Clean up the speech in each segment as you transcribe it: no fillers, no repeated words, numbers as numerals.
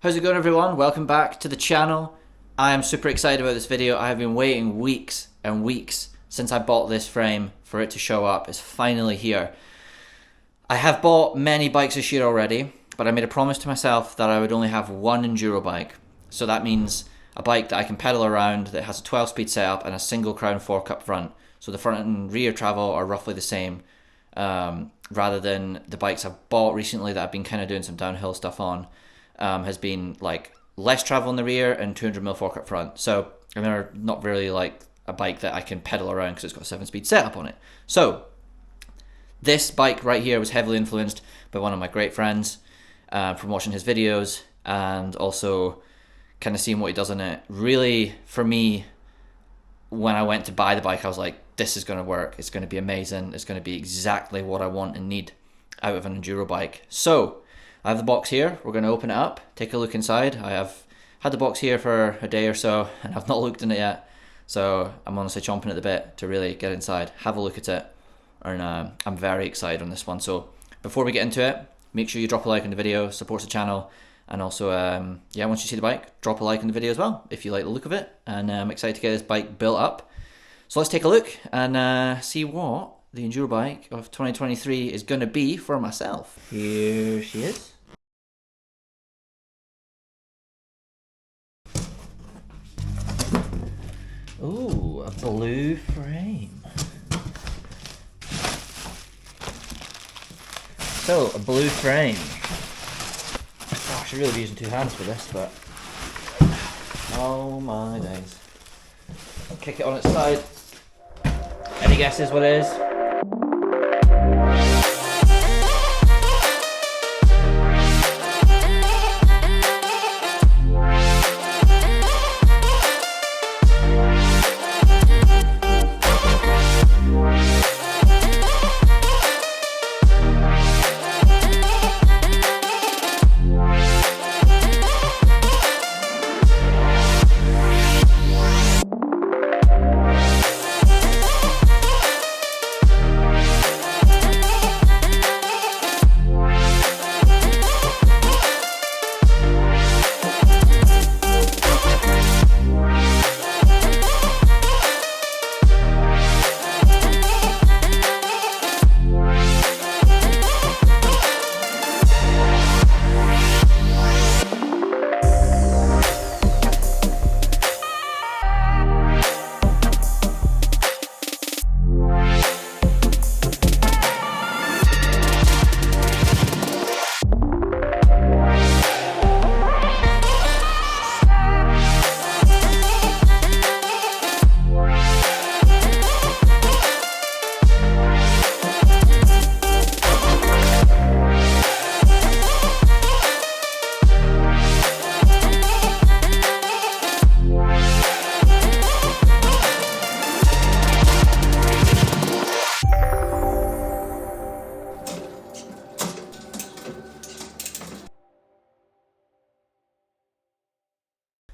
How's it going, everyone? Welcome back to the channel. I am super excited about this video. I have been waiting weeks and weeks since I bought this frame for it to show up. It's finally here. I have bought many bikes this year already, but I made a promise to myself that I would only have one enduro bike. So that means a bike that I can pedal around that has a 12-speed setup and a single crown fork up front. So the front and rear travel are roughly the same, rather than the bikes I've bought recently that I've been kind of doing some downhill stuff on. Has been like less travel in the rear and 200mm fork up front. So they're not really like a bike that I can pedal around because it's got a 7-speed setup on it. So this bike right here was heavily influenced by one of my great friends from watching his videos and also kind of seeing what he does on it. Really, for me, when I went to buy the bike, I was like, this is going to work. It's going to be amazing. It's going to be exactly what I want and need out of an enduro bike. So I have the box here. We're going to open it up, take a look inside. I have had the box here for a day or so and I've not looked in it yet. So I'm honestly chomping at the bit to really get inside, have a look at it. And I'm very excited on this one. So before we get into it, make sure you drop a like on the video, supports the channel. And also, once you see the bike, drop a like on the video as well if you like the look of it. And I'm excited to get this bike built up. So let's take a look and see what the enduro bike of 2023 is going to be for myself. Here she is. Ooh, a blue frame. So, a blue frame. Oh, I should really be using two hands for this, but oh my days. Kick it on its side. Any guesses what it is?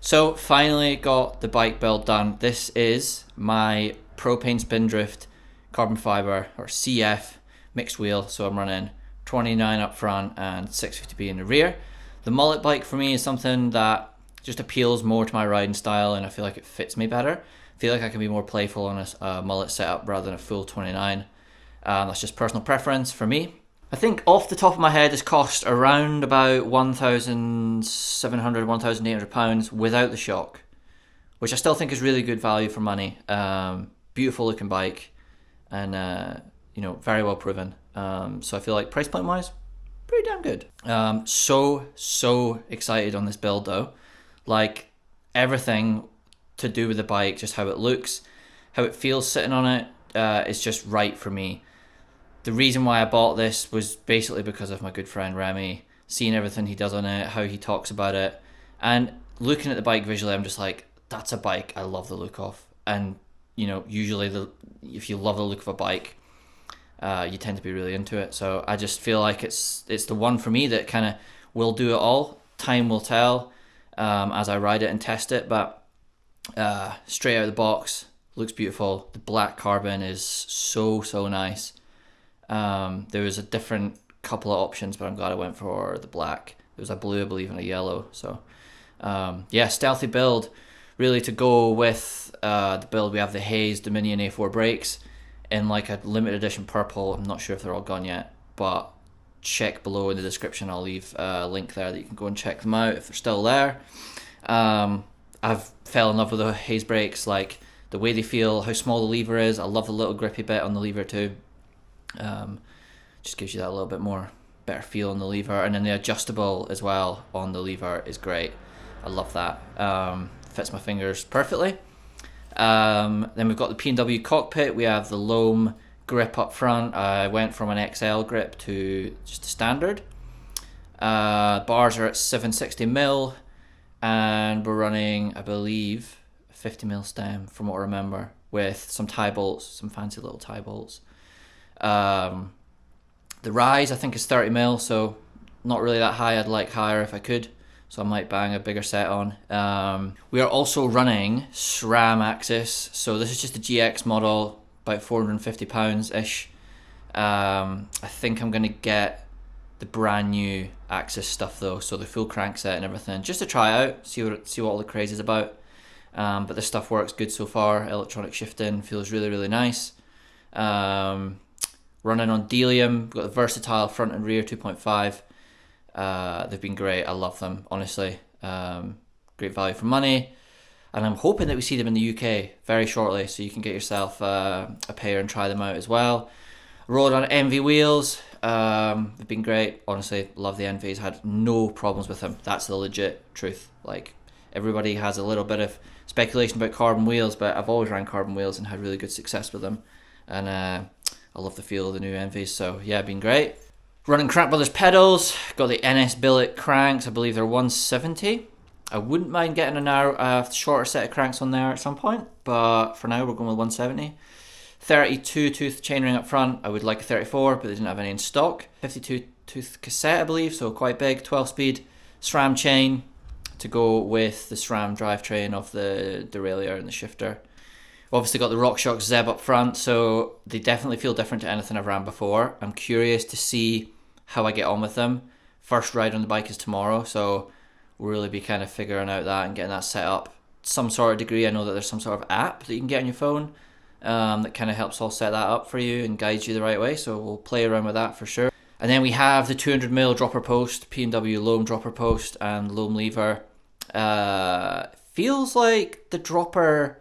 So finally got the bike build done. This is my propane spindrift carbon fiber or CF mixed wheel. So I'm running 29 up front and 650B in the rear. The mullet bike for me is something that just appeals more to my riding style and I feel like it fits me better. I feel like I can be more playful on a mullet setup rather than a full 29. That's just personal preference for me. I think off the top of my head, this cost around about £1,700, £1,800 without the shock, which I still think is really good value for money. Beautiful looking bike, and very well proven. So I feel like price point wise, pretty damn good. So excited on this build though. Like everything to do with the bike, just how it looks, how it feels sitting on it, is just right for me. The reason why I bought this was basically because of my good friend Remy, seeing everything he does on it, how he talks about it, and looking at the bike visually, I'm just like, that's a bike I love the look of. And usually if you love the look of a bike, you tend to be really into it. So I just feel like it's the one for me that kind of will do it all. Time will tell as I ride it and test it, but straight out of the box, looks beautiful. The black carbon is so nice. There was a different couple of options, but I'm glad I went for the black was a blue, I believe, and a yellow. So yeah, stealthy build, really to go with the build. We have the Hayes Dominion A4 brakes in like a limited edition purple. I'm not sure if they're all gone yet, but check below in the description. I'll leave a link there that you can go and check them out if they're still there. I've fell in love with the Hayes brakes, like the way they feel, how small the lever is. I love the little grippy bit on the lever too. Just gives you that little bit more better feel on the lever, and then the adjustable as well on the lever is great. I love that. Fits my fingers perfectly. Then we've got the P&W cockpit. We have the Loam grip up front. I went from an XL grip to just a standard. Bars are at 760mm, and we're running, I believe, a 50mm stem from what I remember, with some tie bolts, some fancy little tie bolts. The rise I think is 30mm, so not really that high. I'd like higher if I could, so I might bang a bigger set on. We are also running SRAM axis, so this is just a GX model, about £450-ish. I think I'm going to get the brand new axis stuff though, so the full crank set and everything, just to try out, see what all the craze is about. But this stuff works good so far. Electronic shifting feels really, really nice. Running on Delium, we've got the versatile front and rear 2.5. They've been great. I love them, honestly. Great value for money. And I'm hoping that we see them in the UK very shortly, so you can get yourself a pair and try them out as well. Rode on Envy wheels. They've been great. Honestly, love the Envys. Had no problems with them. That's the legit truth. Like, everybody has a little bit of speculation about carbon wheels, but I've always ran carbon wheels and had really good success with them. And I love the feel of the new Envys, so yeah, been great. Running Crank Brothers pedals, got the NS Billet cranks, I believe they're 170. I wouldn't mind getting a shorter set of cranks on there at some point, but for now we're going with 170. 32 tooth chainring up front, I would like a 34, but they didn't have any in stock. 52 tooth cassette, I believe, so quite big, 12 speed. SRAM chain to go with the SRAM drivetrain of the derailleur and the shifter. Obviously got the RockShox Zeb up front, so they definitely feel different to anything I've ran before. I'm curious to see how I get on with them. First ride on the bike is tomorrow, so we'll really be kind of figuring out that and getting that set up. Some sort of degree, I know that there's some sort of app that you can get on your phone that kind of helps all set that up for you and guides you the right way, so we'll play around with that for sure. And then we have the 200mm dropper post, P&W Loam dropper post and Loam lever. Feels like the dropper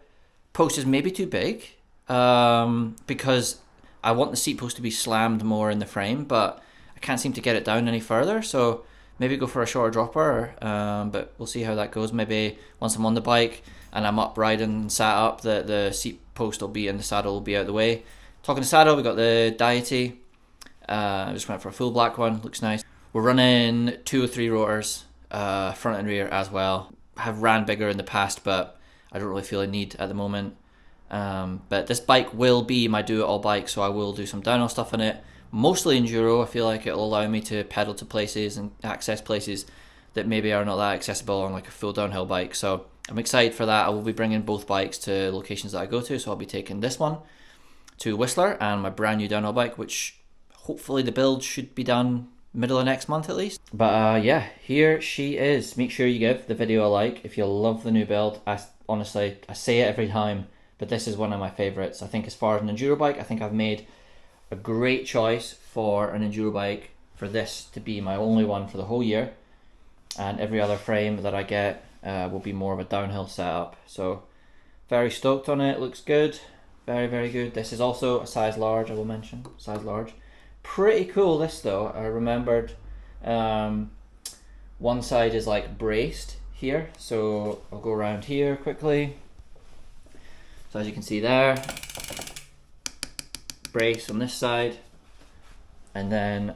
post is maybe too big because I want the seat post to be slammed more in the frame, but I can't seem to get it down any further, so maybe go for a shorter dropper, but we'll see how that goes. Maybe once I'm on the bike and I'm up riding and sat up, the seat post will be and the saddle will be out of the way. Talking to saddle, we got the Deity. I just went for a full black one, looks nice. We're running 2 or 3 rotors, front and rear as well. Have ran bigger in the past, but I don't really feel a need at the moment. But this bike will be my do-it-all bike, so I will do some downhill stuff on it. Mostly enduro. I feel like it'll allow me to pedal to places and access places that maybe are not that accessible on like a full downhill bike. So I'm excited for that. I will be bringing both bikes to locations that I go to. So I'll be taking this one to Whistler and my brand new downhill bike, which hopefully the build should be done middle of next month at least. But yeah, here she is. Make sure you give the video a like if you love the new build. Honestly, I say it every time, but this is one of my favorites. I think as far as an enduro bike, I think I've made a great choice for an enduro bike for this to be my only one for the whole year, and every other frame that I get will be more of a downhill setup. So very stoked on it. Looks good, very, very good. This is also a size large, I will mention, size large. Pretty cool this though. I remembered one side is like braced here, so I'll go around here quickly. So as you can see there, brace on this side, and then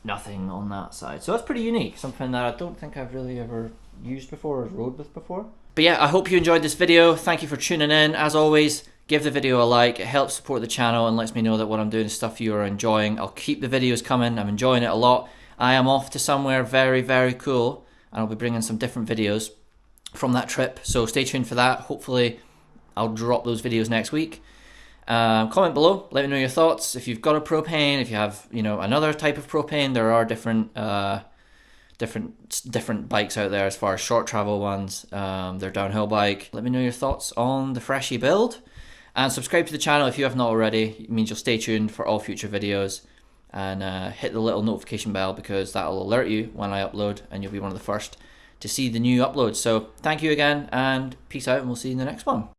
nothing on that side. So that's pretty unique, something that I don't think I've really ever used before or rode with before. But yeah, I hope you enjoyed this video. Thank you for tuning in. As always, give the video a like. It helps support the channel and lets me know that what I'm doing is stuff you are enjoying. I'll keep the videos coming. I'm enjoying it a lot. I am off to somewhere very, very cool, and I'll be bringing some different videos from that trip. So stay tuned for that. Hopefully I'll drop those videos next week. Comment below, let me know your thoughts. If you've got a propane, if you have, you know, another type of propane, there are different different bikes out there as far as short travel ones, their downhill bike. Let me know your thoughts on the Freshie build, and subscribe to the channel if you have not already. It means you'll stay tuned for all future videos, and hit the little notification bell because that will alert you when I upload, and you'll be one of the first to see the new uploads. So thank you again, and peace out, and we'll see you in the next one.